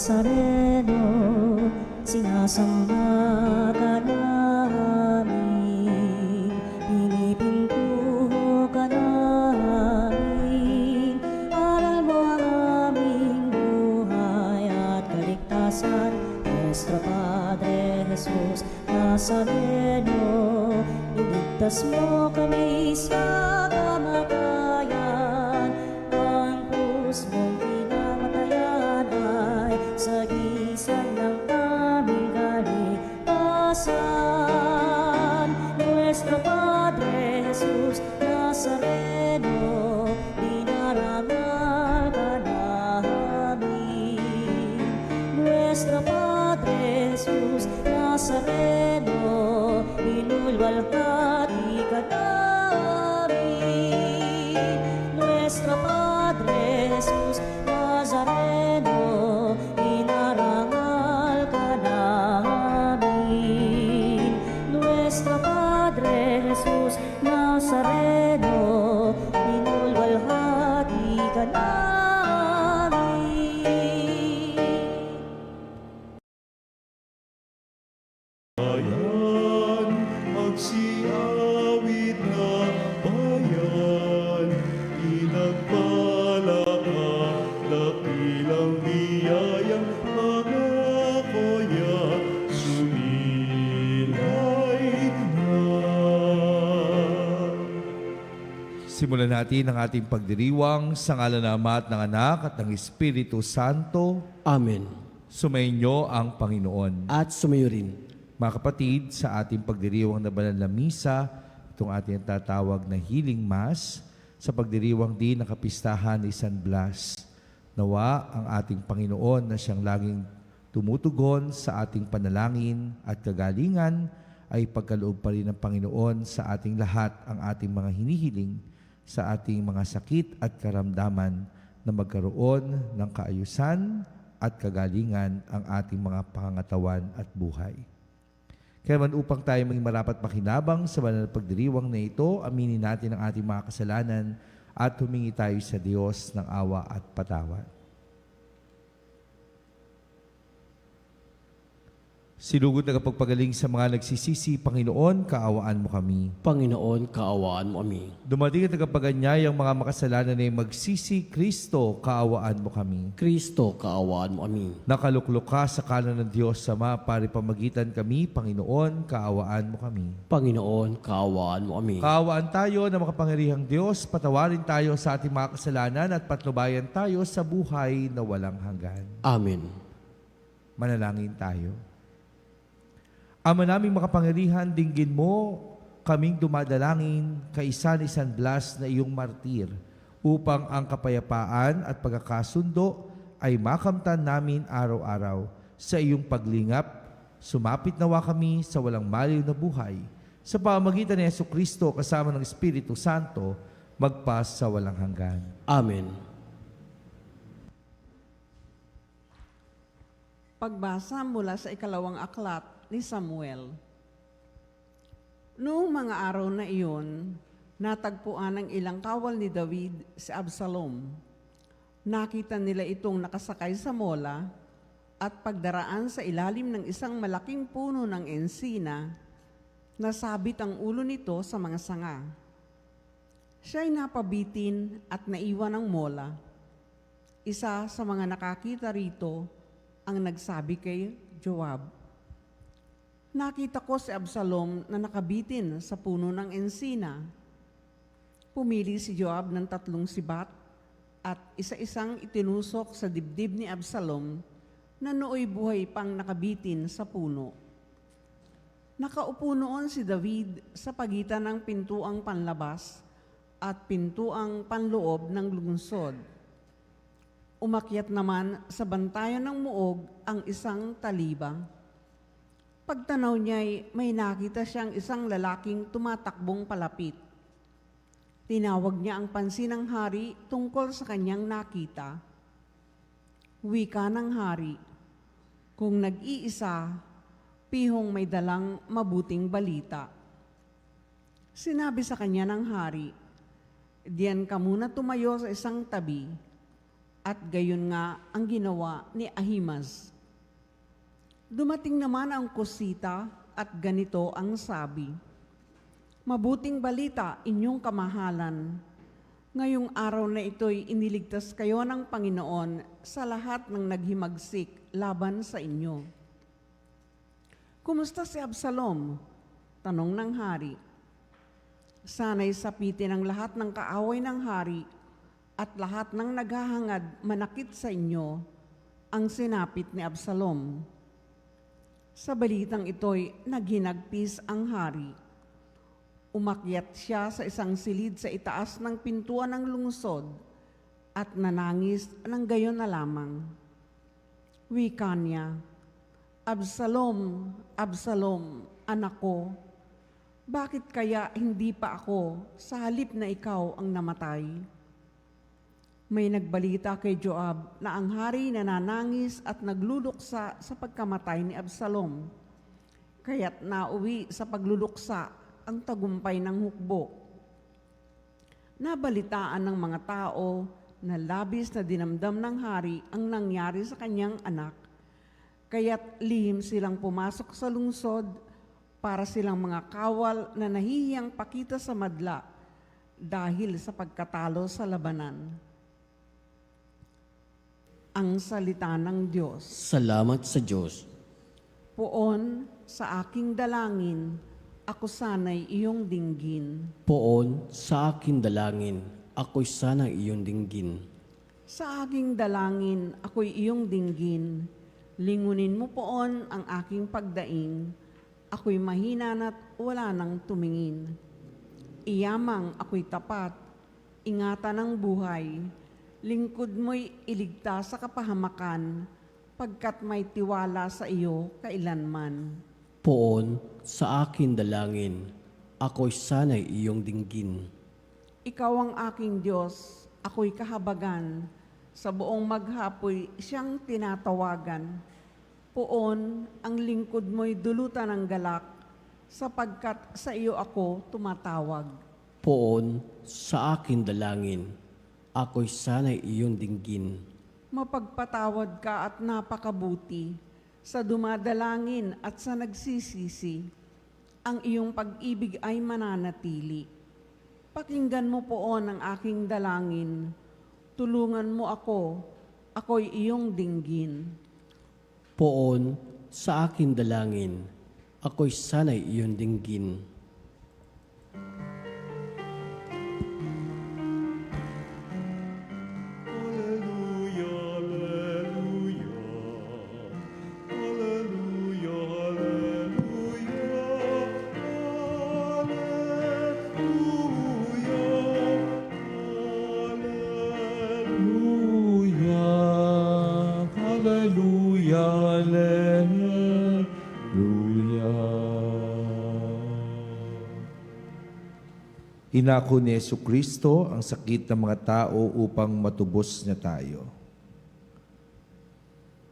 Nazareno, sinasamba ka namin, pinipintuho ka namin. Aral mo ang aming buhay at kaligtasan, Nuestro Padre Jesus Nazareno, iligtas mo kami sa kamatayan. Ang krus mong pinamatayan ay sagisag ng aming kaligtasan. Nuestro Padre Jesus Nazareno, dinarangal ka namin. Nuestro Padre Jesus Nazareno, inulwalhati ka namin. Nuestro Padre Jesus Nazareno, inarangal ka namin. Nuestro Padre Jesus Nazareno, inulwalhati ka namin. Bayan, magsiawit na bayan, pinagpala ka, dakilang biyayang pangako niya, sumilay na. Simulan natin ang ating pagdiriwang sa ngalan ng Ama at ng Anak at ng Espiritu Santo. Amen. Sumainyo ang Panginoon. At sumayo rin. Mga kapatid, sa ating pagdiriwang na banal na misa, itong ating tatawag na Healing Mass, sa pagdiriwang din ng kapistahan ni San Blas, nawa ang ating Panginoon na siyang laging tumutugon sa ating panalangin at kagalingan ay pagkaloob pa rin ng Panginoon sa ating lahat ang ating mga hinihiling sa ating mga sakit at karamdaman na magkaroon ng kaayusan at kagalingan ang ating mga pangangatawan at buhay. Kaya man upang tayo maging marapat makinabang sa banal na pagdiriwang na ito, aminin natin ang ating mga kasalanan at humingi tayo sa Diyos ng awa at patawad. Sinugod na kapagpagaling sa mga nagsisisi, Panginoon, kaawaan mo kami. Panginoon, kaawaan mo kami. Dumating at nagkapaganyay ang mga makasalanan ay magsisi, Kristo, kaawaan mo kami. Kristo, kaawaan mo kami. Nakaluklok ka sa kanan ng Diyos Ama, para pamagitan kami, Panginoon, kaawaan mo kami. Panginoon, kaawaan mo kami. Kaawaan tayo na makapangyarihang Diyos, patawarin tayo sa ating mga kasalanan at patnubayan tayo sa buhay na walang hanggan. Amen. Manalangin tayo. Ama naming makapangyarihan, dinggin mo kaming dumadalangin kaisa ni San Blas na iyong martir upang ang kapayapaan at pagkakasundo ay makamtan namin araw-araw sa iyong paglingap. Sumapit nawa kami sa walang maliw na buhay sa pamamagitan ni Jesucristo kasama ng Espiritu Santo magpas sa walang hanggan. Amen. Pagbasa mula sa ikalawang aklat ni Samuel. Noong mga araw na iyon, natagpuan ng ilang kawal ni David si Absalom. Nakita nila itong nakasakay sa mola at pagdaraan sa ilalim ng isang malaking puno ng ensina, nasabit ang ulo nito sa mga sanga. Siya'y napabitin at naiwan ng mola. Isa sa mga nakakita rito ang nagsabi kay Joab, "Nakita ko si Absalom na nakabitin sa puno ng ensina." Pumili si Joab ng 3 sibat at isa-isang itinusok sa dibdib ni Absalom na nooy buhay pang nakabitin sa puno. Nakaupo noon si David sa pagitan ng pintuang panlabas at pintuang panloob ng lungsod. Umakyat naman sa bantayan ng muog ang isang taliba. Pagtanaw niya'y may nakita siyang isang lalaking tumatakbong palapit. Tinawag niya ang pansin ng hari tungkol sa kanyang nakita. Wika ng hari, "Kung nag-iisa, pihong may dalang mabuting balita." Sinabi sa kanya ng hari, "Diyan ka muna tumayo sa isang tabi. at gayon nga ang ginawa ni Ahimaaz. Dumating naman ang Kusita at ganito ang sabi, "Mabuting balita, inyong kamahalan. Ngayong araw na ito'y iniligtas kayo ng Panginoon sa lahat ng naghimagsik laban sa inyo." "Kumusta si Absalom?" tanong ng hari. Sana'y sapitin ang lahat ng kaaway ng hari at lahat ng naghahangad manakit sa inyo ang sinapit ni Absalom. Sa balitang ito'y naghinagpis ang hari. Umakyat siya sa isang silid sa itaas ng pintuan ng lungsod at nanangis ng gayon na lamang. Wika niya, "Absalom, Absalom, anak ko, bakit kaya hindi pa ako sa halip na ikaw ang namatay?" May nagbalita kay Joab na ang hari nananangis at nagluluksa sa pagkamatay ni Absalom. Kaya't nauwi sa pagluluksa ang tagumpay ng hukbo. Nabalitaan ng mga tao na labis na dinamdam ng hari ang nangyari sa kanyang anak, kaya't lihim silang pumasok sa lungsod para silang mga kawal na nahihiyang pakita sa madla dahil sa pagkatalo sa labanan. Ang salita ng Diyos. Salamat sa Diyos. Poon sa aking dalangin, ako sana'y iyong dinggin. Poon sa aking dalangin, ako'y sana iyong dinggin. Sa aking dalangin, ako'y iyong dinggin. Lingunin mo poon ang aking pagdaing. Ako'y mahina na't wala nang tumingin. Iyamang ako'y tapat, ingatan ang buhay. Lingkod mo'y iligtas sa kapahamakan, pagkat may tiwala sa iyo kailanman. Poon sa aking dalangin, ako'y sana iyong dinggin. Ikaw ang aking Diyos, ako'y kahabagan. Sa buong maghapoy siyang tinatawagan. Poon ang lingkod mo'y dulutan ng galak, sapagkat sa iyo ako tumatawag. Poon sa aking dalangin, ako'y sana iyong dinggin. Mapagpatawad ka at napakabuti, sa dumadalangin at sa nagsisisi, ang iyong pag-ibig ay mananatili. Pakinggan mo poon ang aking dalangin, tulungan mo ako, ako'y iyong dinggin. Poon sa aking dalangin, ako'y sana iyong dinggin. Inako ni Jesucristo ang sakit ng mga tao upang matubos niya tayo.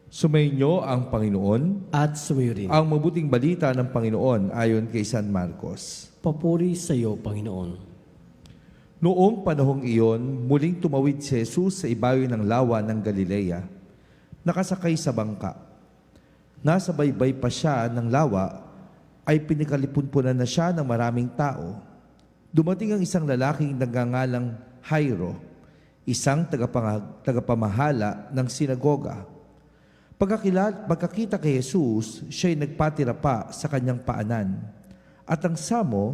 Sumainyo ang Panginoon. At sumayo rin. Ang mabuting balita ng Panginoon ayon kay San Marcos. Papuri sa iyo, Panginoon. Noong panahong iyon, muling tumawid si Jesus sa ibayo ng lawa ng Galilea, nakasakay sa bangka. Nasa baybay pa siya ng lawa, ay pinikalipunpunan na siya ng maraming tao. Dumating ang isang lalaking nagngangalang Jairo, isang tagapamahala ng sinagoga. Pagkakita kay Jesus, siya'y nagpatira pa sa kanyang paanan. At ang samo,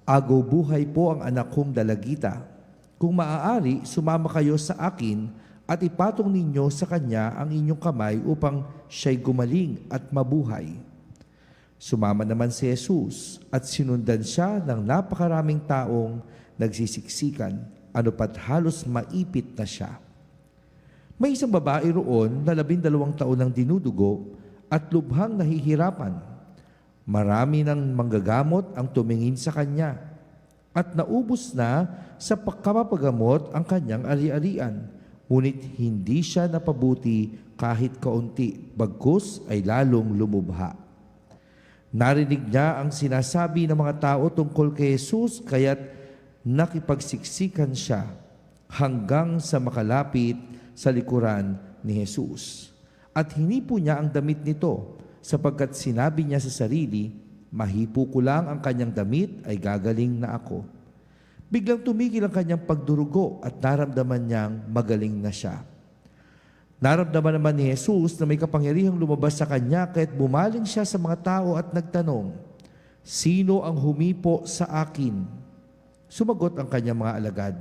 "Agaw buhay po ang anak kong dalagita. Kung maaari, sumama kayo sa akin at ipatong ninyo sa kanya ang inyong kamay upang siya'y gumaling at mabuhay." Sumama naman si Jesus at sinundan siya ng napakaraming taong nagsisiksikan, ano pat halos maipit na siya. May isang babae roon na 12 taon ng dinudugo at lubhang nahihirapan. Marami ng manggagamot ang tumingin sa kanya at naubos na sa pagkapapagamot ang kanyang ari-arian. Ngunit hindi siya napabuti kahit kaunti, bagkus ay lalong lumubha. Narinig niya ang sinasabi ng mga tao tungkol kay Jesus, kaya't nakipagsiksikan siya hanggang sa makalapit sa likuran ni Jesus. At hinipo niya ang damit nito, sapagkat sinabi niya sa sarili, mahipo ko lang ang kanyang damit ay gagaling na ako. Biglang tumigil ang kanyang pagdurugo at naramdaman niyang magaling na siya. Naramdaman naman ni Jesus na may kapangyarihang lumabas sa kanya, kaya't bumaling siya sa mga tao at nagtanong, sino ang humipo sa akin? Sumagot ang kanyang mga alagad,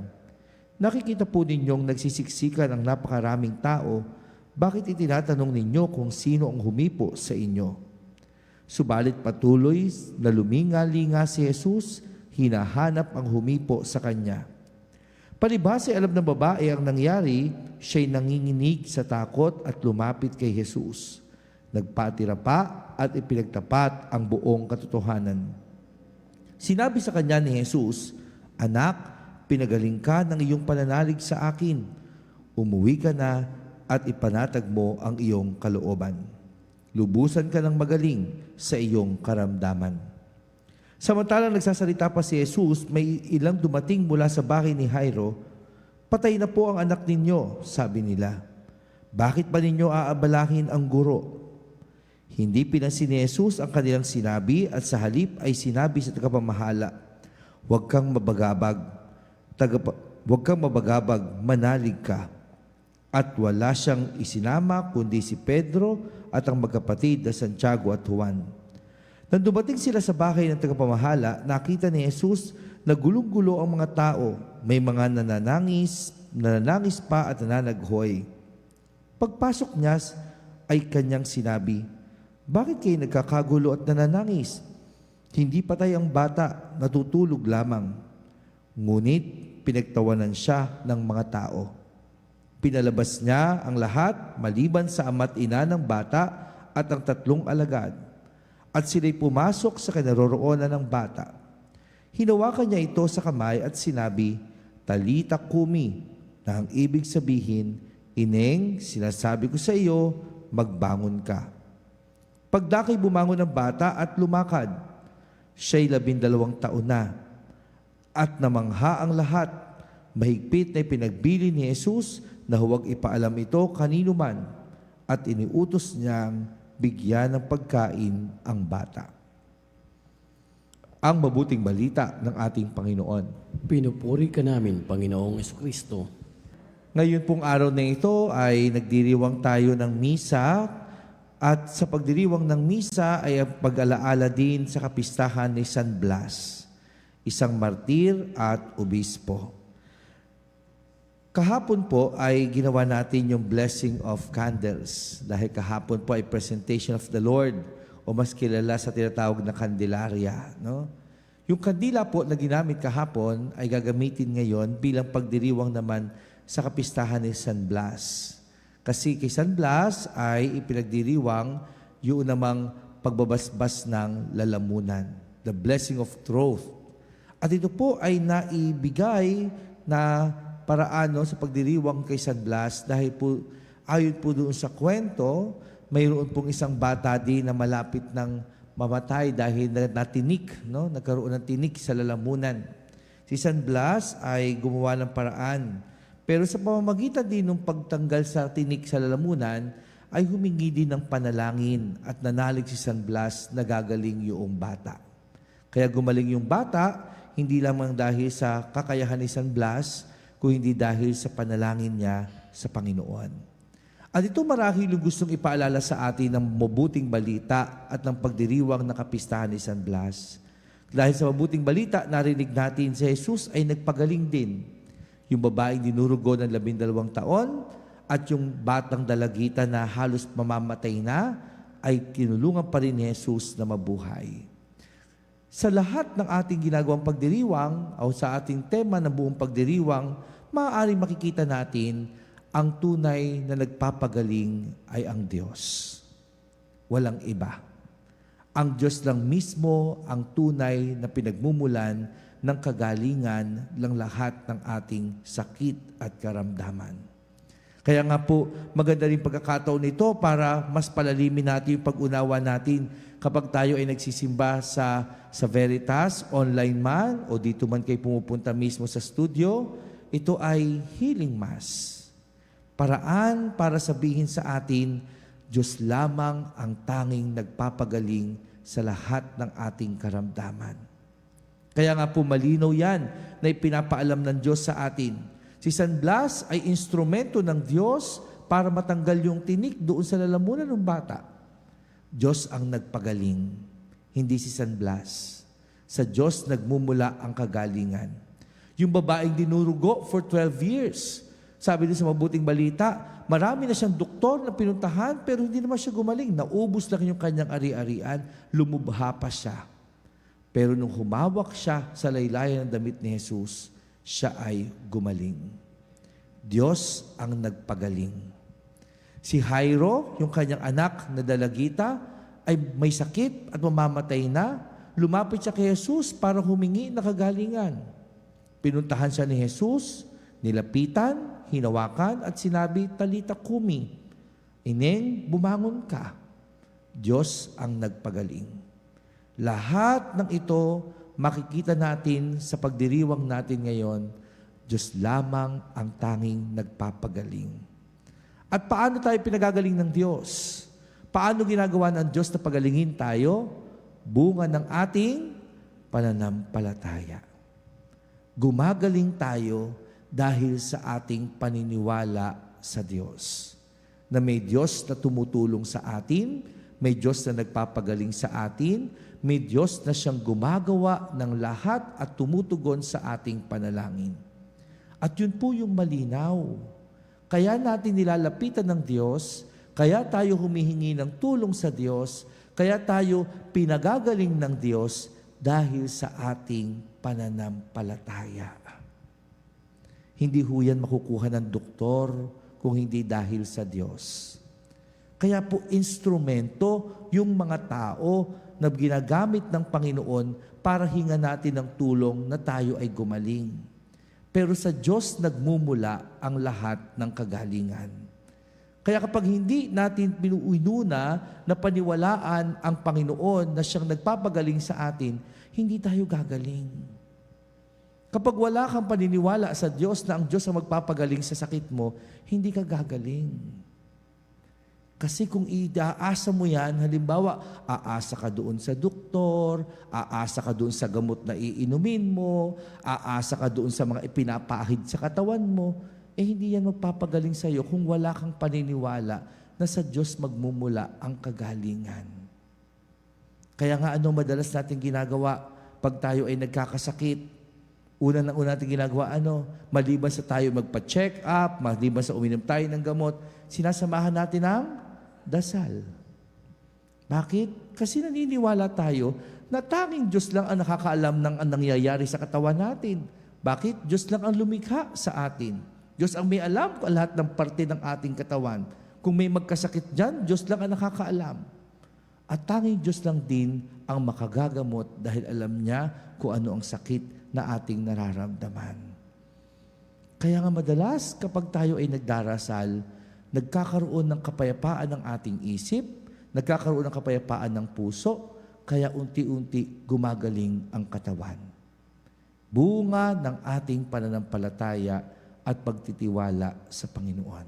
nakikita po ninyong nagsisiksikan ang napakaraming tao, bakit itinatanong ninyo kung sino ang humipo sa inyo? Subalit patuloy na luminga-linga si Jesus, hinahanap ang humipo sa kanya. Palibhas ay alam ng babae ang nangyari, siya'y nanginginig sa takot at lumapit kay Jesus. Nagpatira pa at ipinagtapat ang buong katotohanan. Sinabi sa kanya ni Jesus, anak, pinagaling ka ng iyong pananalig sa akin. Umuwi ka na at ipanatag mo ang iyong kalooban. Lubusan ka ng magaling sa iyong karamdaman. Samantalang nagsasalita pa si Jesus, may ilang dumating mula sa bahay ni Jairo. Patay na po ang anak ninyo, sabi nila. Bakit ba ninyo aabalahin ang guro? Hindi pinansin ni Jesus ang kanilang sinabi at sa halip ay sinabi sa tagapamahala, huwag kang mabagabag, manalig ka. At wala siyang isinama kundi si Pedro at ang magkapatid na Santiago at Juan. Nang dumating sila sa bahay ng tagapamahala, nakita ni Jesus na gulong-gulo ang mga tao. May mga nananangis pa at nananaghoy. Pagpasok niya ay kanyang sinabi, bakit kayo nagkakagulo at nananangis? Hindi patay ang bata, natutulog lamang. Ngunit pinagtawanan siya ng mga tao. Pinalabas niya ang lahat maliban sa ama't ina ng bata at ang 3 alagad. At sila'y pumasok sa kinaroroonan ng bata. Hinawakan niya ito sa kamay at sinabi, Talita kumi, na ang ibig sabihin, Ineng, sinasabi ko sa iyo, magbangon ka. Pagdakay bumangon ng bata at lumakad. Siya'y 12 taon na. At namangha ang lahat. Mahigpit na ipinagbili ni Jesus na huwag ipaalam ito kanino man. At iniutos niyang bigyan ng pagkain ang bata. Ang mabuting balita ng ating Panginoon. Pinupuri ka namin, Panginoong Jesucristo. Ngayon pong araw na ito ay nagdiriwang tayo ng misa at sa pagdiriwang ng misa ay ang pag-alaala din sa kapistahan ni San Blas, isang martir at obispo. Kahapon po ay ginawa natin yung blessing of candles dahil kahapon po ay presentation of the Lord o mas kilala sa tinatawag na Candelaria. No? Yung kandila po na ginamit kahapon ay gagamitin ngayon bilang pagdiriwang naman sa kapistahan ni San Blas. Kasi kay San Blas ay ipinagdiriwang yung namang pagbabasbas ng lalamunan, the blessing of truth. At ito po ay naibigay na paraano sa pagdiriwang kay San Blas dahil po ayon po doon sa kwento, mayroon pong isang bata din na malapit ng mamatay dahil natinik, no? Nagkaroon ng tinik sa lalamunan. Si San Blas ay gumawa ng paraan. Pero sa pamamagitan din ng pagtanggal sa tinik sa lalamunan, ay humingi din ng panalangin at nanalig si San Blas na gagaling yung bata. Kaya gumaling yung bata, hindi lamang dahil sa kakayahan ni San Blas, kung hindi dahil sa panalangin niya sa Panginoon. At ito marahil yung gustong ipaalala sa atin ng mabuting balita at ng pagdiriwang na kapistahan ni San Blas. Dahil sa mabuting balita, narinig natin si Jesus ay nagpagaling din. Yung babaeng dinurugo ng 12 taon at yung batang dalagita na halos mamamatay na ay tinulungan pa rin ni Jesus na mabuhay. Sa lahat ng ating ginagawang pagdiriwang o sa ating tema ng buong pagdiriwang, maaaring makikita natin ang tunay na nagpapagaling ay ang Diyos. Walang iba. Ang Diyos lang mismo ang tunay na pinagmumulan ng kagalingan ng lahat ng ating sakit at karamdaman. Kaya nga po, maganda rin pagkakataon nito para mas palalimin natin yung pag-unawa natin kapag tayo ay nagsisimba sa Veritas, online man, o dito man kayo pumupunta mismo sa studio, ito ay healing mass. Paraan para sabihin sa atin, Diyos lamang ang tanging nagpapagaling sa lahat ng ating karamdaman. Kaya nga po malinaw yan na ipinapaalam ng Diyos sa atin. Si San Blas ay instrumento ng Diyos para matanggal yung tinik doon sa lalamunan ng bata. Diyos ang nagpagaling, hindi si San Blas. Sa Diyos nagmumula ang kagalingan. Yung babaeng dinurugo for 12 years, sabi din sa mabuting balita, marami na siyang doktor na pinuntahan pero hindi naman siya gumaling. Naubos lang yung kanyang ari-arian, lumubha pa siya. Pero nung humawak siya sa laylayan ng damit ni Jesus, siya ay gumaling. Diyos ang nagpagaling. Si Jairo, yung kanyang anak na dalagita, ay may sakit at mamamatay na. Lumapit siya kay Jesus para humingi ng kagalingan. Pinuntahan siya ni Jesus, nilapitan, hinawakan at sinabi, Talita kumi, Ineng, bumangon ka. Diyos ang nagpagaling. Lahat ng ito makikita natin sa pagdiriwang natin ngayon, Diyos lamang ang tanging nagpapagaling. At paano tayo pinagagaling ng Diyos? Paano ginagawa ng Diyos na pagalingin tayo? Bunga ng ating pananampalataya. Gumagaling tayo dahil sa ating paniniwala sa Diyos. Na may Diyos na tumutulong sa atin, may Diyos na nagpapagaling sa atin, may Diyos na siyang gumagawa ng lahat at tumutugon sa ating panalangin. At yun po yung malinaw. Kaya natin nilalapitan ng Diyos, kaya tayo humihingi ng tulong sa Diyos, kaya tayo pinagagaling ng Diyos dahil sa ating pananampalataya. Hindi ho yan makukuha ng doktor kung hindi dahil sa Diyos. Kaya po instrumento yung mga tao na ginagamit ng Panginoon para hinga natin ng tulong na tayo ay gumaling. Pero sa Diyos nagmumula ang lahat ng kagalingan. Kaya kapag hindi natin pinuununa na paniwalaan ang Panginoon na siyang nagpapagaling sa atin, hindi tayo gagaling. Kapag wala kang paniniwala sa Diyos na ang Diyos ang magpapagaling sa sakit mo, hindi ka gagaling. Kasi kung iaasa mo yan, halimbawa, aasa ka doon sa doktor, aasa ka doon sa gamot na iinumin mo, aasa ka doon sa mga ipinapahid sa katawan mo, hindi yan magpapagaling sa iyo kung wala kang paniniwala na sa Diyos magmumula ang kagalingan. Kaya nga madalas natin ginagawa pag tayo ay nagkakasakit? Una natin ginagawa, maliban sa tayo magpa-check up, maliban sa uminom tayo ng gamot, sinasamahan natin ang dasal. Bakit? Kasi naniniwala tayo na tanging Diyos lang ang nakakaalam ng nangyayari sa katawan natin. Bakit? Diyos lang ang lumikha sa atin. Diyos ang may alam kung lahat ng parte ng ating katawan. Kung may magkasakit dyan, Diyos lang ang nakakaalam. At tanging Diyos lang din ang makagagamot dahil alam niya kung ano ang sakit na ating nararamdaman. Kaya nga madalas kapag tayo ay nagdarasal, nagkakaroon ng kapayapaan ng ating isip, nagkakaroon ng kapayapaan ng puso, kaya unti-unti gumagaling ang katawan. Bunga ng ating pananampalataya at pagtitiwala sa Panginoon.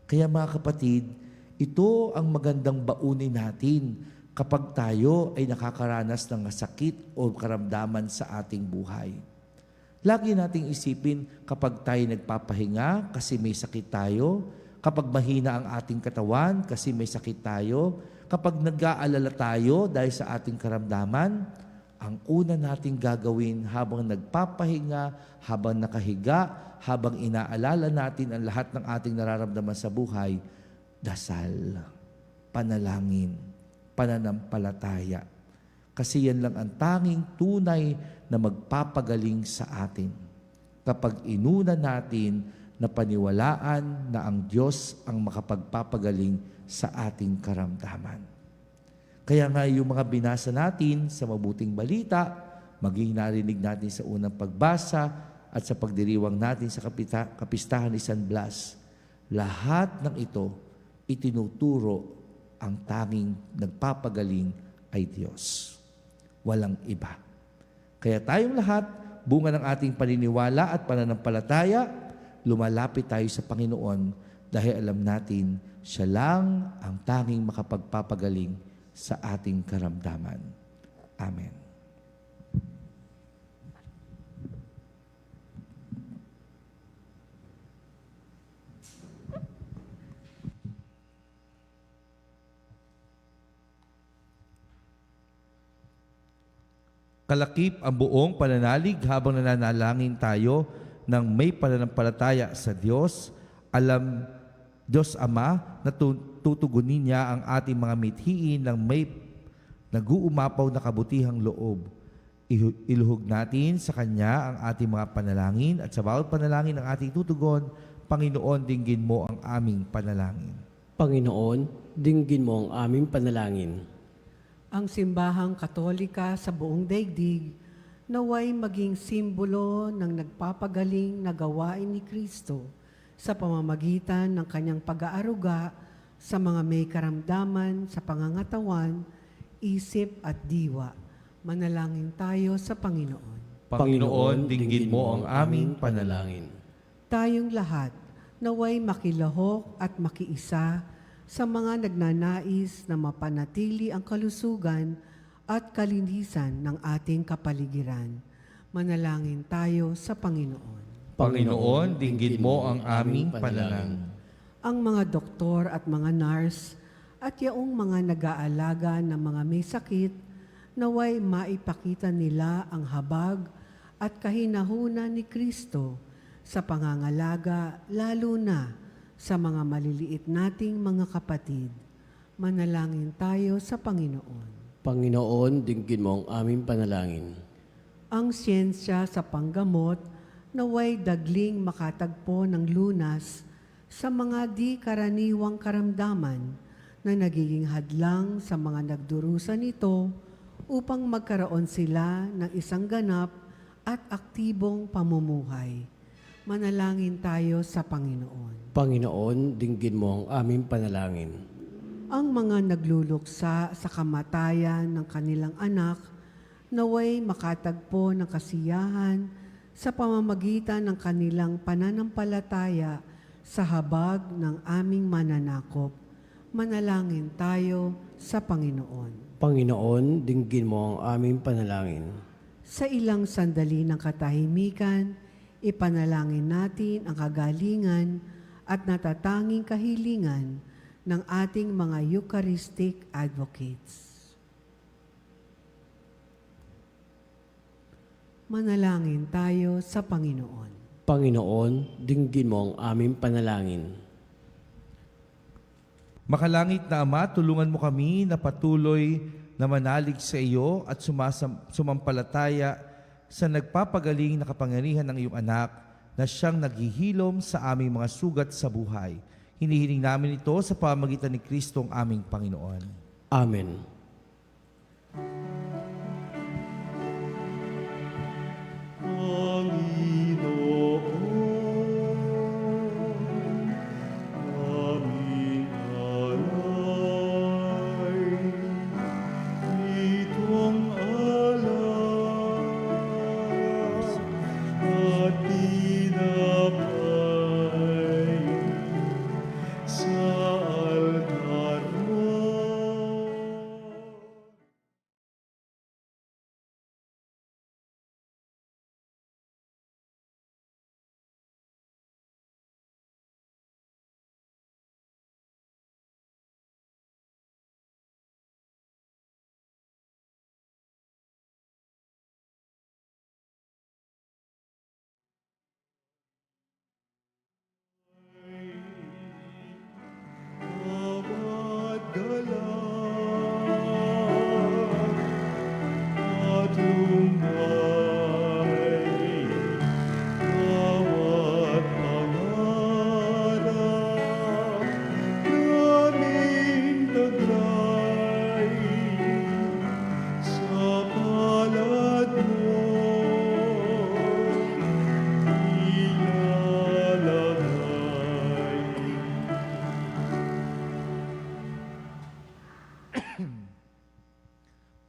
Kaya mga kapatid, ito ang magandang baunin natin kapag tayo ay nakakaranas ng sakit o karamdaman sa ating buhay. Lagi nating isipin kapag tayo nagpapahinga kasi may sakit tayo, kapag mahina ang ating katawan kasi may sakit tayo, kapag nag-aalala tayo dahil sa ating karamdaman, ang una nating gagawin habang nagpapahinga, habang nakahiga, habang inaalala natin ang lahat ng ating nararamdaman sa buhay, dasal, panalangin, pananampalataya. Kasi yan lang ang tanging tunay na magpapagaling sa atin. Kapag inuna natin na paniwalaan na ang Diyos ang makapagpapagaling sa ating karamdaman. Kaya nga yung mga binasa natin sa mabuting balita, maging narinig natin sa unang pagbasa at sa pagdiriwang natin sa kapistahan ni San Blas, lahat ng ito itinuturo ang tanging nagpapagaling ay Diyos. Walang iba. Kaya tayong lahat, bunga ng ating paniniwala at pananampalataya, lumalapit tayo sa Panginoon dahil alam natin siya lang ang tanging makapagpapagaling sa ating karamdaman. Amen. Kalakip ang buong pananalig habang nananalangin tayo ng may pananampalataya sa Diyos. Alam Diyos Ama na tutugunin niya ang ating mga mithiin ng may nag-uumapaw na kabutihang loob. Iluhog natin sa Kanya ang ating mga panalangin at sa bawat panalangin ng ating tutugon, Panginoon, dinggin mo ang aming panalangin. Panginoon, dinggin mo ang aming panalangin. Ang simbahang katolika sa buong daigdig naway maging simbolo ng nagpapagaling na gawain ni Kristo sa pamamagitan ng kanyang pag-aaruga sa mga may karamdaman sa pangangatawan, isip at diwa. Manalangin tayo sa Panginoon. Panginoon, dinggin mo ang aming panalangin. Tayong lahat naway makilahok at makiisa sa mga nagnanais na mapanatili ang kalusugan at kalinisan ng ating kapaligiran. Manalangin tayo sa Panginoon. Panginoon, dinggin mo ang aming panalangin. Ang mga doktor at mga nurse at yaong mga nag-aalaga ng mga may sakit, naway maipakita nila ang habag at kahinahunan ni Kristo sa pangangalaga, lalo na sa mga maliliit nating mga kapatid. Manalangin tayo sa Panginoon. Panginoon, dinggin mo ang aming panalangin. Ang siyensya sa panggamot naway dagling makatagpo ng lunas sa mga di karaniwang karamdaman na nagiging hadlang sa mga nagdurusa nito upang magkaroon sila ng isang ganap at aktibong pamumuhay. Manalangin tayo sa Panginoon. Panginoon, dinggin mo ang aming panalangin. Ang mga nagluluksa sa kamatayan ng kanilang anak naway makatagpo ng kasiyahan sa pamamagitan ng kanilang pananampalataya sa habag ng aming mananakop. Manalangin tayo sa Panginoon. Panginoon, dinggin mo ang aming panalangin. Sa ilang sandali ng katahimikan, ipanalangin natin ang kagalingan at natatanging kahilingan ng ating mga Eucharistic advocates. Manalangin tayo sa Panginoon. Panginoon, dinggin mo ang aming panalangin. Makalangit na Ama, tulungan mo kami na patuloy na manalig sa iyo at sumampalataya sa nagpapagaling na kapangyarihan ng iyong anak na siyang naghihilom sa aming mga sugat sa buhay. Hinihiling namin ito sa pamamagitan ni Kristo ang aming Panginoon. Amen.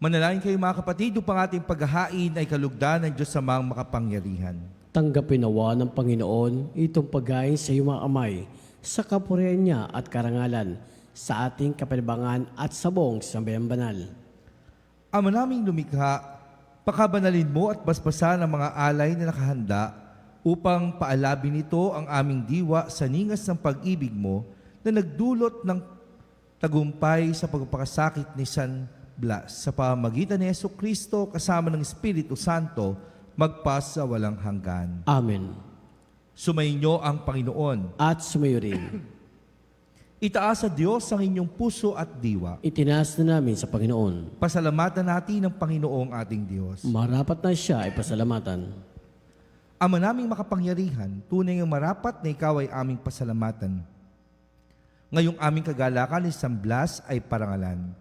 Manalangin kayo mga kapatid upang ating paghahain ay kalugdan ng Diyos Amang makapangyarihan. Tanggapin nawa ng Panginoon itong pagkain sa iyong mga amay sa kapurihan niya at karangalan, sa ating kapalibangan at sa buong sambayang banal. Ama naming lumikha, pakabanalin mo at basbasan ang mga alay na nakahanda upang paalabin nito ang aming diwa sa ningas ng pag-ibig mo na nagdulot ng tagumpay sa pagpapakasakit ni San Blas sa pamamagitan ni Jesucristo kasama ng Espiritu Santo magpas sa walang hanggan. Amen. Sumainyo ang Panginoon. At sumayo rin. Itaas sa Diyos ang inyong puso at diwa. Itinaas na namin sa Panginoon. Pasalamatan natin ang Panginoong ating Diyos. Marapat na siya ay pasalamatan. Ama naming makapangyarihan, tunay ang marapat na ikaw ay aming pasalamatan. Ngayong aming kagalakan ni San Blas ay parangalan.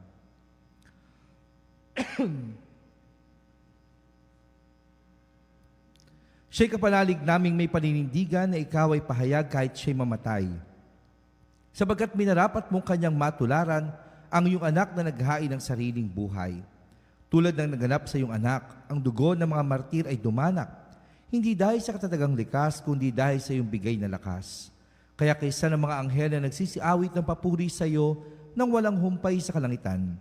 Siya'y kapanalig naming may paninindigan na ikaw ay pahayag kahit siya'y mamatay. Sabagat minarapat mong kanyang matularan ang iyong anak na naghain ng sariling buhay. Tulad ng naganap sa iyong anak, ang dugo ng mga martir ay dumanak, hindi dahil sa katatagang likas, kundi dahil sa iyong bigay na lakas. Kaya kaysa ng mga anghel na nagsisiawit ng papuri sa iyo nang walang humpay sa kalangitan,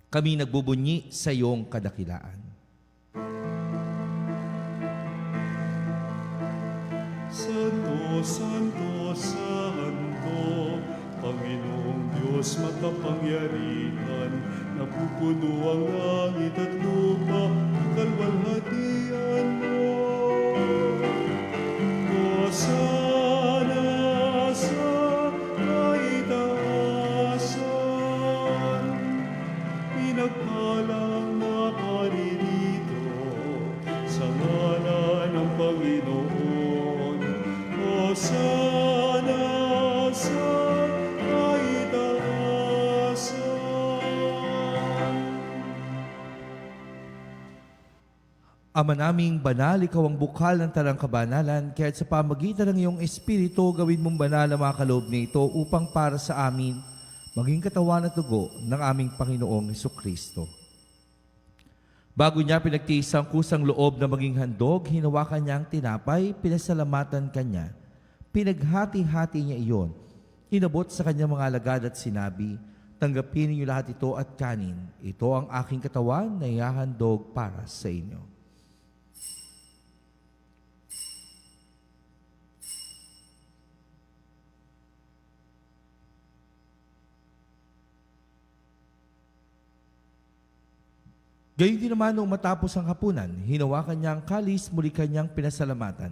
kami nagbubunyi sa iyong kadakilaan. Santo, Santo, Santo, Panginoong Diyos makapangyarihan, napupuno ang langit at lupa, kalwalhatian mo. Hosana sa kaitaasan, pinagpalang naparirito sa ngalan ng Panginoon. Hosana sa kaitaasan. Ama naming banal, ikaw ang bukal ng tarang kabanalan, kaya't sa pamagitan ng iyong Espiritu, gawin mong banal ang mga kaloob nito upang para sa amin, maging katawan at dugo ng aming Panginoong Hesukristo. Bago niya pinagtiis ang kusang loob na maging handog, hinawakan niya ang tinapay, pinasalamatan kanya. Pinaghati-hati niya iyon. Inabot sa kanyang mga alagad at sinabi, tanggapin niyo lahat ito at kanin. Ito ang aking katawan na ihahandog para sa inyo. Gayon din naman nung matapos ang hapunan, hinawakan niya ang kalis, muli kanyang pinasalamatan.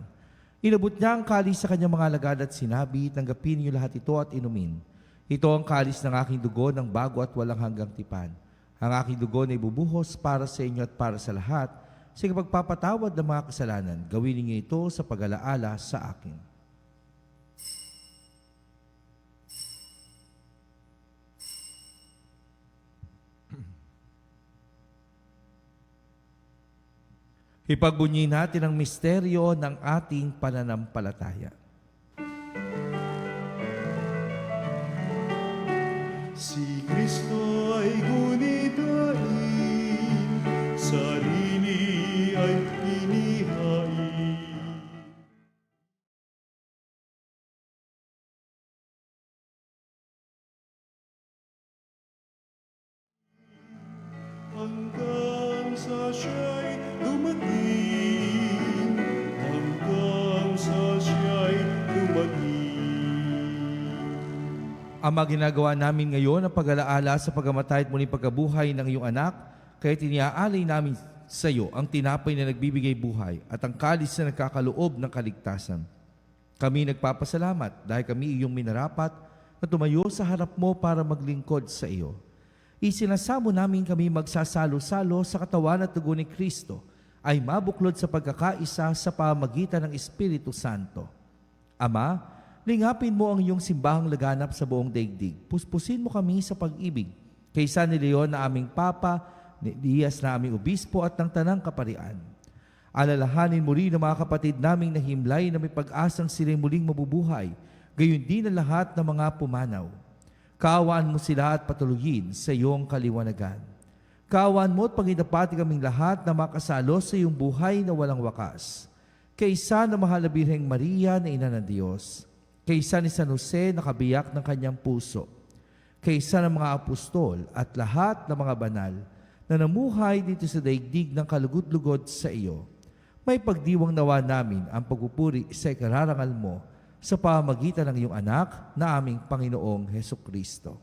Inabot niya ang kalis sa kanyang mga alagad at sinabi, tanggapin niyo lahat ito at inumin. Ito ang kalis ng aking dugo ng bago at walang hanggang tipan. Ang aking dugo na ibubuhos para sa inyo at para sa lahat, sa pagpapatawad ng mga kasalanan. Gawin niyo ito sa pag-alaala sa akin. Ipagbunyi natin ang misteryo ng ating pananampalataya. Si Kristo ay gunitain, sarili ay inihain. Hanggang sa siya'y dumating, hanggang sa siya'y dumating. Ama, ginagawa namin ngayon ang pag-alaala sa pagkamatay at muling pagkabuhay ng iyong anak, kaya tiniaalay namin sa iyo ang tinapay na nagbibigay buhay at ang kalis na nagkakaloob ng kaligtasan. Kami nagpapasalamat dahil kami iyong minarapat na tumayo sa harap mo para maglingkod sa iyo. Isinasamo namin kami magsasalo-salo sa katawan at dugo ni Kristo ay mabuklod sa pagkakaisa sa pamagitan ng Espiritu Santo. Ama, lingapin mo ang iyong simbahang laganap sa buong daigdig. Puspusin mo kami sa pag-ibig kaysa ni Leon na aming Papa, ni Elias na aming Obispo at ng Tanang Kaparian. Alalahanin mo rin ang mga kapatid naming nahimlay na may pag-asang sila'y muling mabubuhay, gayon din ang lahat ng mga pumanaw. Kaawaan mo sila at patuloyin sa iyong kaliwanagan. Kaawaan mo at pangidapati kaming lahat na makasalo sa iyong buhay na walang wakas. Kaysa na mahal na Birheng Maria na Ina ng Diyos, kaysa ni San Jose na kabiyak ng kanyang puso, kaysa ng mga apostol at lahat ng mga banal na namuhay dito sa daigdig ng kalugod-lugod sa iyo, may pagdiwang nawa namin ang pagpupuri sa ikararangal mo sa pamamagitan ng iyong anak na aming Panginoong Hesukristo.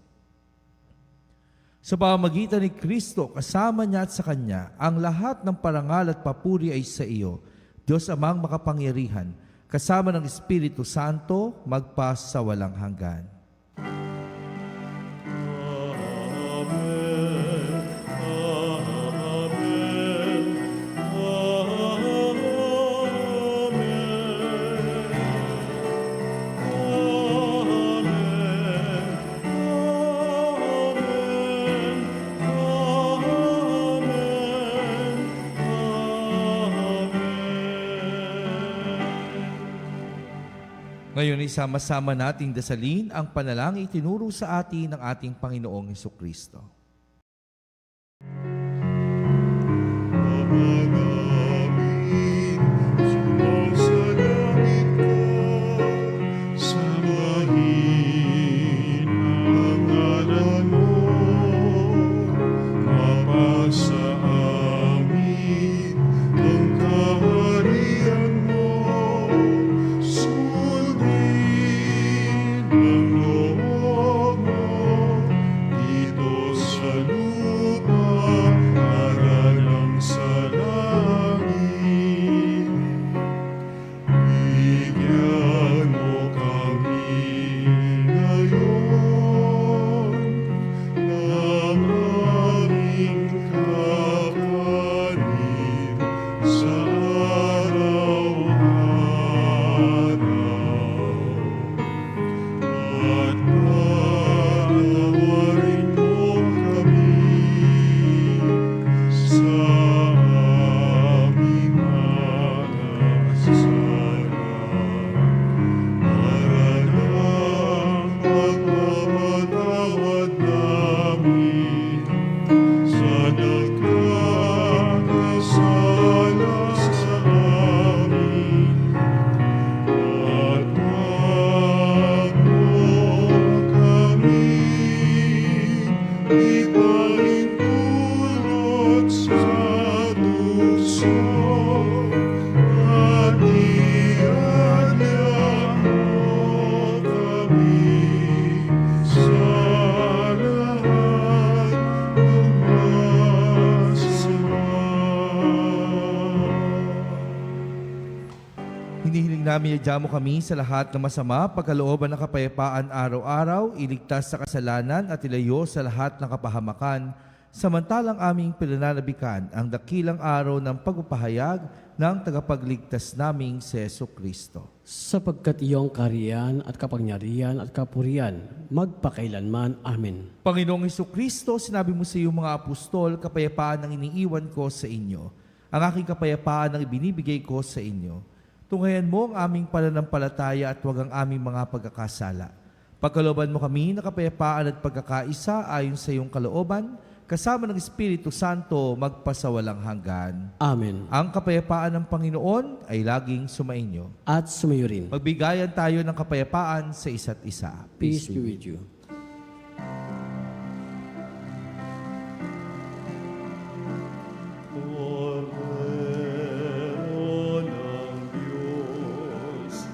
Sa pamamagitan ni Kristo, kasama niya at sa Kanya, ang lahat ng parangal at papuri ay sa iyo, Diyos Amang makapangyarihan, kasama ng Espiritu Santo, magpas sa walang hanggan. Ngayon ay sama-sama nating dasalin ang panalangin itinuro sa atin ng ating Panginoong Hesukristo. Ama namin, sumasalangit ka, sambahin ang ngalan mo, mapasa amin ang kaharian mo, sundin ang loob mo dito sa lupa para lang sa langit. Bigyan mo kami ngayon ng aming kakanin sa araw-araw. At patawarin mo kami sa aming mga kasalanan, para ng pagpapatawad namin sa nagkakasala sa amin. At wag mo kami ipahintulot sa tukso, at iadya mo kami sa lahat ng masama. Hinihiling namin idya mo kami sa lahat ng masama, pagkalooban ng kapayapaan araw-araw, iligtas sa kasalanan at ilayo sa lahat ng kapahamakan, samantalang aming pinananabikan ang dakilang araw ng pagpapahayag ng tagapagligtas naming si Hesukristo. Sapagkat iyong kaharian at kapangyarihan at kapurian, magpakailanman. Amen. Panginoong Hesukristo, sinabi mo sa iyong mga apostol, kapayapaan ang iniiwan ko sa inyo. Ang aking kapayapaan ang ibinibigay ko sa inyo. Tunghayan mo ang aming pananampalataya at huwag ang aming mga pagkakasala. Pagkalooban mo kami na kapayapaan at pagkakaisa ayon sa iyong kalooban, kasama ng Espiritu Santo, magpasawalang hanggan. Amen. Ang kapayapaan ng Panginoon ay laging sumainyo. At sumayo rin. Magbigayan tayo ng kapayapaan sa isa't isa. Peace be with you. Cordero ng Diyos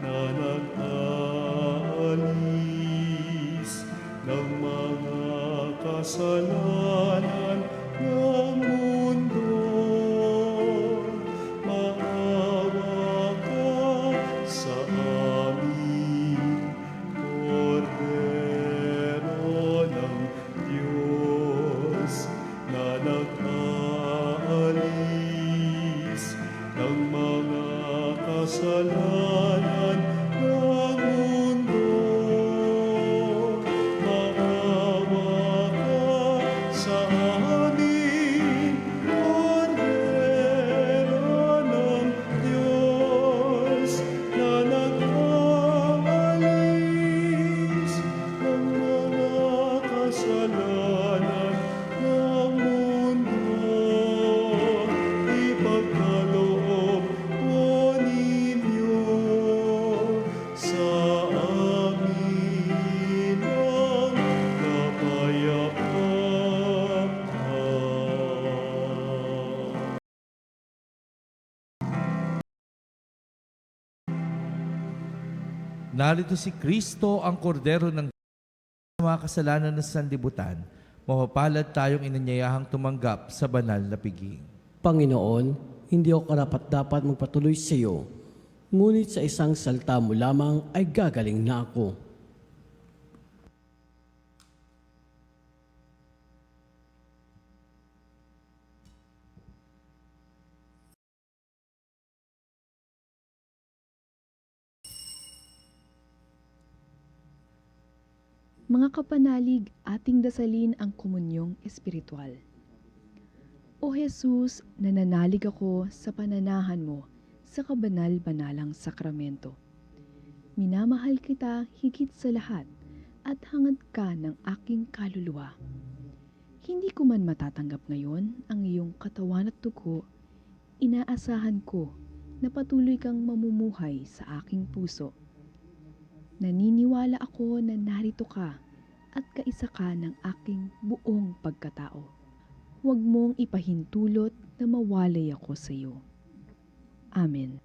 na nag-aalis ng mga kasalanan ng mundo, maawa ka sa amin. Cordero ng Diyos na nag-aalis ng mga kasalanan ng mundo, maawa ka sa amin. narito si Kristo ang kordero ng mga kasalanan ng sanlibutan. Mapapalad tayong inanyayahang tumanggap sa banal na piging. Panginoon, hindi ako karapat-dapat magpatuloy sa iyo, ngunit sa isang salita mo lamang ay gagaling na ako. Mga kapanalig, ating dasalin ang komunyong espiritual. O Jesus, nananalig ako sa pananahan mo sa kabanal-banalang sakramento. Minamahal kita higit sa lahat at hangad ka ng aking kaluluwa. Hindi ko man matatanggap ngayon ang iyong katawan at dugo, inaasahan ko na patuloy kang mamumuhay sa aking puso. Naniniwala ako na narito ka at kaisa ka ng aking buong pagkatao. Huwag mong ipahintulot na mawalay ako sa iyo. Amen.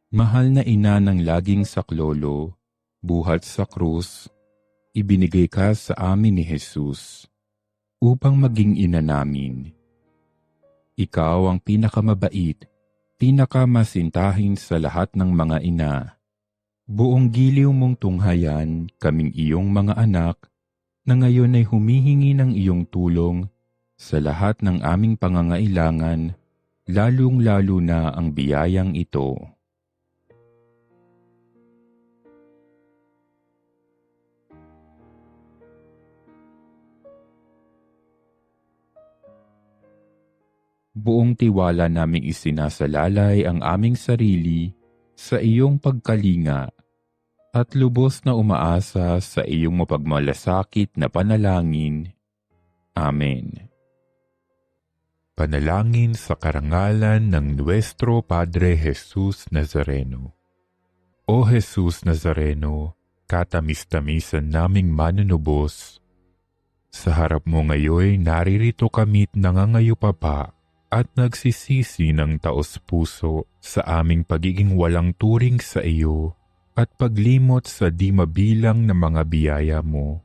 Mahal na ina ng laging saklolo, buhat sa krus, ibinigay ka sa amin ni Jesus upang maging ina namin. Ikaw ang pinakamabait, pinakamasintahin sa lahat ng mga ina. Buong giliw mong tunghayan kaming iyong mga anak na ngayon ay humihingi ng iyong tulong sa lahat ng aming pangangailangan, lalong-lalo na ang biyayang ito. Buong tiwala naming isinasalalay ang aming sarili sa iyong pagkalinga at lubos na umaasa sa iyong mapagmalasakit na panalangin. Amen. Panalangin sa karangalan ng Nuestro Padre Jesus Nazareno. O Jesus Nazareno, katamis-tamisan naming manunubos, sa harap mo ngayon naririto kami't nangangayupapa at nagsisisi ng taos-puso sa aming pagiging walang turing sa iyo at paglimot sa di mabilang na mga biyaya mo,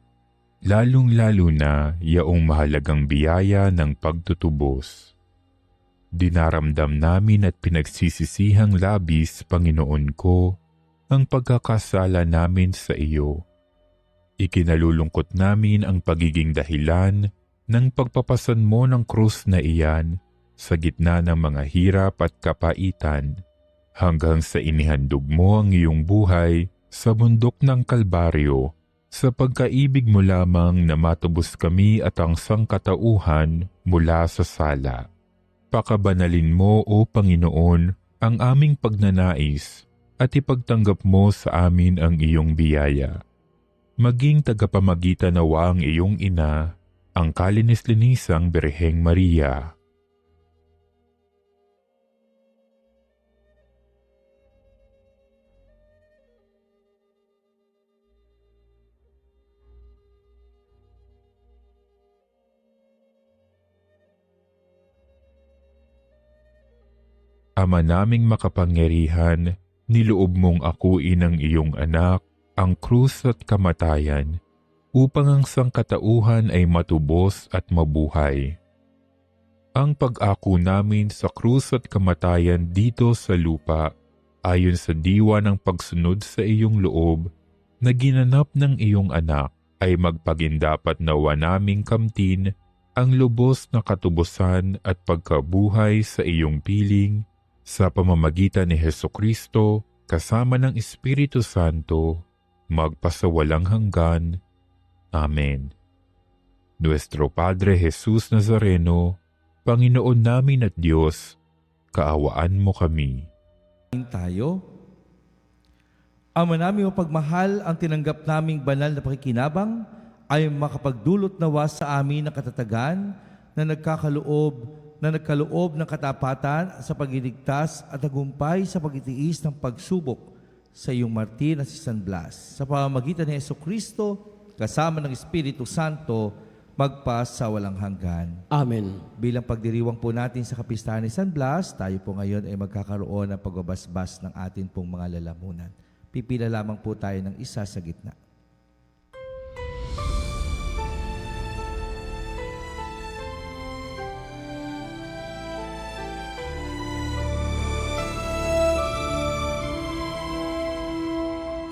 lalong-lalo na yaong mahalagang biyaya ng pagtutubos. Dinaramdam namin at pinagsisisihang labis, Panginoon ko, ang pagkakasala namin sa iyo. Ikinalulungkot namin ang pagiging dahilan ng pagpapasan mo ng krus na iyan sa gitna ng mga hirap at kapaitan, hanggang sa inihandog mo ang iyong buhay sa bundok ng Kalbaryo, sa pagkaibig mo lamang na matubos kami at ang sangkatauhan mula sa sala. Pakabanalin mo, O Panginoon, ang aming pagnanais at ipagtanggap mo sa amin ang iyong biyaya. Maging tagapamagitan nawa ang iyong ina, ang kalinis-linisang Birheng Maria. Ama naming makapangyarihan, niloob mong akuin ang iyong anak, ang krus at kamatayan, upang ang sangkatauhan ay matubos at mabuhay. Ang pag-ako namin sa krus at kamatayan dito sa lupa, ayon sa diwa ng pagsunod sa iyong loob, na ginanap ng iyong anak, ay magpagindapat nawa naming kamtin ang lubos na katubusan at pagkabuhay sa iyong piling, sa pamamagitan ni Hesukristo, kasama ng Espiritu Santo, magpasawalang hanggan. Amen. Nuestro Padre Jesus Nazareno, Panginoon namin at Diyos, kaawaan mo kami. Tayo. Ama namin o pagmahal, ang tinanggap naming banal na pakikinabang ay makapagdulot nawa sa amin ng katatagan na nagkaloob ng katapatan sa pagliligtas at tagumpay sa pagtitiis ng pagsubok sa iyong martir na si San Blas. Sa pamamagitan ni Jesucristo, kasama ng Espiritu Santo, magpa sa walang hanggan. Amen. Bilang pagdiriwang po natin sa kapistahan ni San Blas, tayo po ngayon ay magkakaroon ng pagbabasbas ng atin pong mga lalamunan. Pipila lamang po tayo ng isa sa gitna.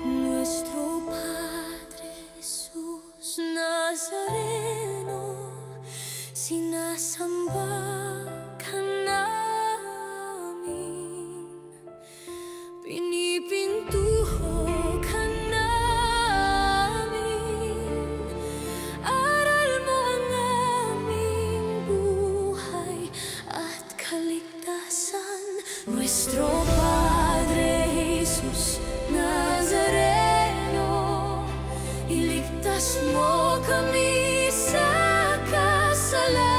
Nuestro Padre Jesús Nazareno, sinasamba ka namin, pinipintuho ka namin, aral mo ang aming buhay at kaligtasan. Nuestro Padre Jesus Nazareno, iligtas mo kami sa kasalanan.